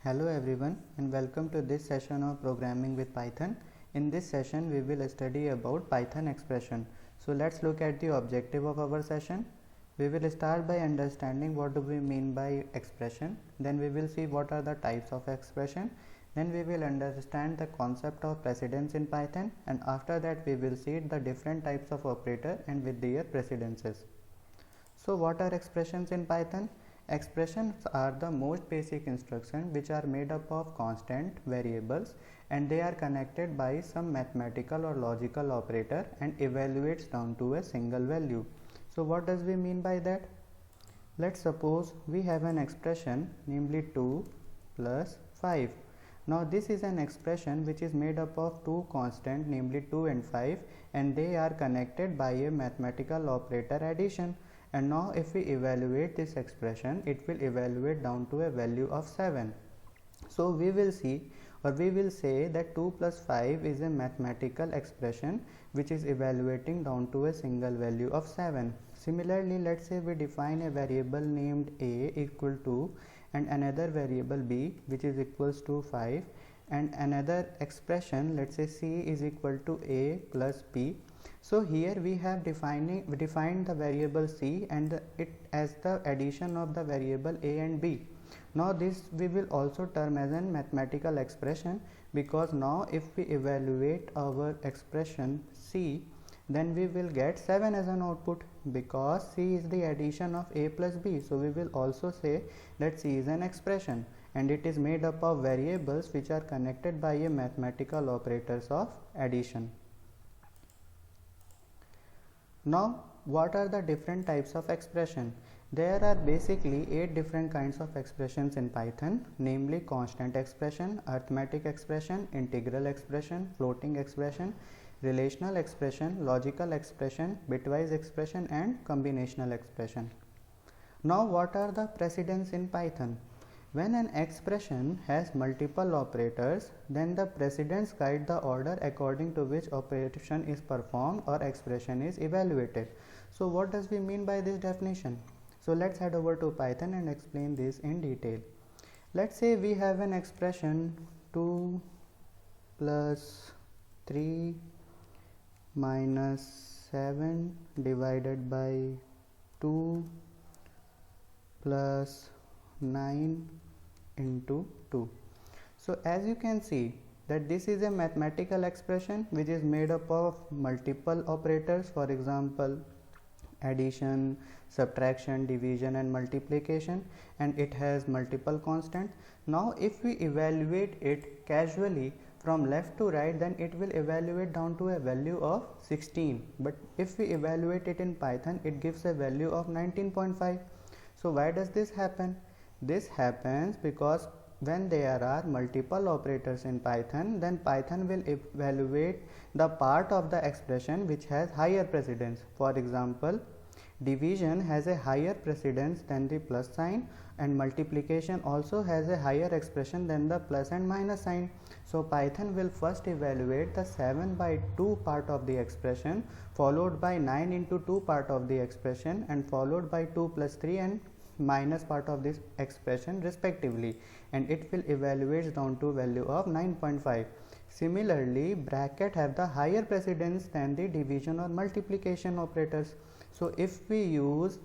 Hello everyone and welcome to this session of programming with Python. In this session we will study about Python expression. So let's look at the objective of our session. We will start by understanding what do we mean by expression. Then we will see what are the types of expression. Then we will understand the concept of precedence in Python, and after that we will see the different types of operator and with their precedences. So what are expressions in Python? Expressions are the most basic instructions which are made up of constant variables, and they are connected by some mathematical or logical operator and evaluates down to a single value. So what does we mean by that? Let's suppose we have an expression, namely 2 plus 5. Now this is an expression which is made up of two constants, namely 2 and 5, and they are connected by a mathematical operator addition. And now if we evaluate this expression, it will evaluate down to a value of 7. So we will see, or we will say that 2 plus 5 is a mathematical expression which is evaluating down to a single value of 7. Similarly, let's say we define a variable named a equal to and another variable b which is equals to 5, and another expression, let's say c is equal to a plus b. So here we have defined the variable c and it as the addition of the variable a and b. Now this we will also term as a mathematical expression, because now if we evaluate our expression c, then we will get 7 as an output, because c is the addition of a plus b. So we will also say that c is an expression and it is made up of variables which are connected by a mathematical operators of addition. Now what are the different types of expression? There are basically 8 different kinds of expressions in Python, namely constant expression, arithmetic expression, integral expression, floating expression, relational expression, logical expression, bitwise expression, and combinational expression. Now what are the precedence in Python? When an expression has multiple operators, then the precedence guide the order according to which operation is performed or expression is evaluated. So what does we mean by this definition? So let's head over to Python and explain this in detail. Let's say we have an expression 2 plus 3 minus 7 divided by 2 plus 9 into 2. So as you can see that this is a mathematical expression which is made up of multiple operators, for example addition, subtraction, division and multiplication, and it has multiple constants. Now if we evaluate it casually from left to right, then it will evaluate down to a value of 16, but if we evaluate it in Python, it gives a value of 19.5. So why does this happen? This happens because when there are multiple operators in Python, then Python will evaluate the part of the expression which has higher precedence. For example, division has a higher precedence than the plus sign, and multiplication also has a higher expression than the plus and minus sign. So Python will first evaluate the 7 by 2 part of the expression, followed by 9 into 2 part of the expression, and followed by 2 plus 3 and minus part of this expression respectively, and it will evaluate down to value of 9.5. Similarly, bracket have the higher precedence than the division or multiplication operators. So if we use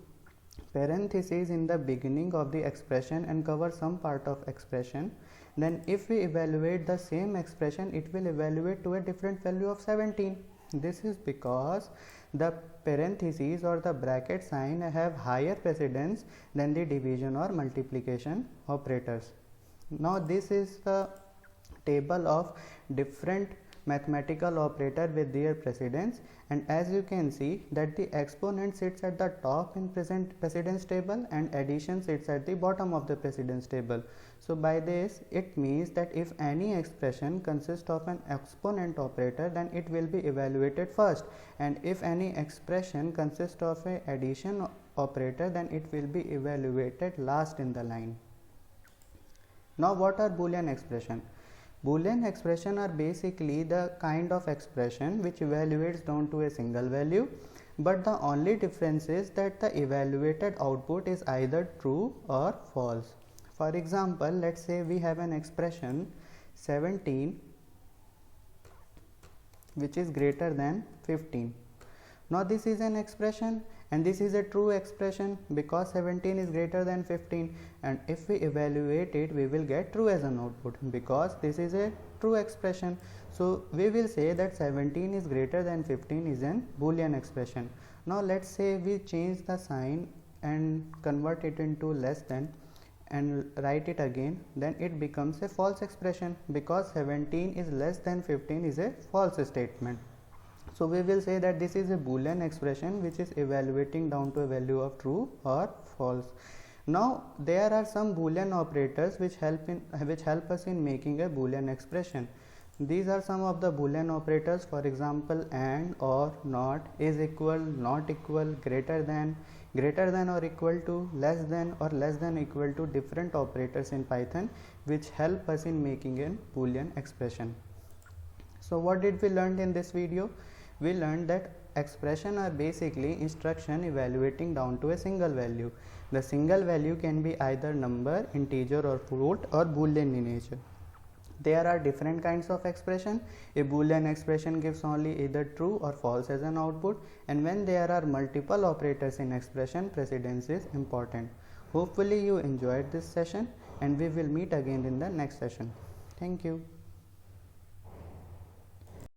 parentheses in the beginning of the expression and cover some part of expression, then if we evaluate the same expression, it will evaluate to a different value of 17. This is because the parentheses or the bracket sign have higher precedence than the division or multiplication operators. Now this is the table of different mathematical operator with their precedence, and as you can see that the exponent sits at the top in precedence table and addition sits at the bottom of the precedence table. So by this it means that if any expression consists of an exponent operator, then it will be evaluated first, and if any expression consists of a addition operator, then it will be evaluated last in the line. Now what are Boolean expression? Boolean expression are basically the kind of expression which evaluates down to a single value, but the only difference is that the evaluated output is either true or false. For example, let's say we have an expression 17 which is greater than 15. Now this is an expression and this is a true expression because 17 is greater than 15, and if we evaluate it we will get true as an output because this is a true expression. So we will say that 17 is greater than 15 is an Boolean expression. Now let's say we change the sign and convert it into less than and write it again, then it becomes a false expression because 17 is less than 15 is a false statement. So we will say that this is a Boolean expression which is evaluating down to a value of true or false. Now there are some Boolean operators which help us in making a Boolean expression. These are some of the Boolean operators, for example and, or, not, is equal, not equal, greater than or equal to, less than or less than equal to, different operators in Python which help us in making a Boolean expression. So what did we learn in this video? We learned that expression are basically instruction evaluating down to a single value. The single value can be either number, integer or float or Boolean in nature. There are different kinds of expression. A Boolean expression gives only either true or false as an output, and when there are multiple operators in expression, precedence is important. Hopefully you enjoyed this session and we will meet again in the next session. Thank you.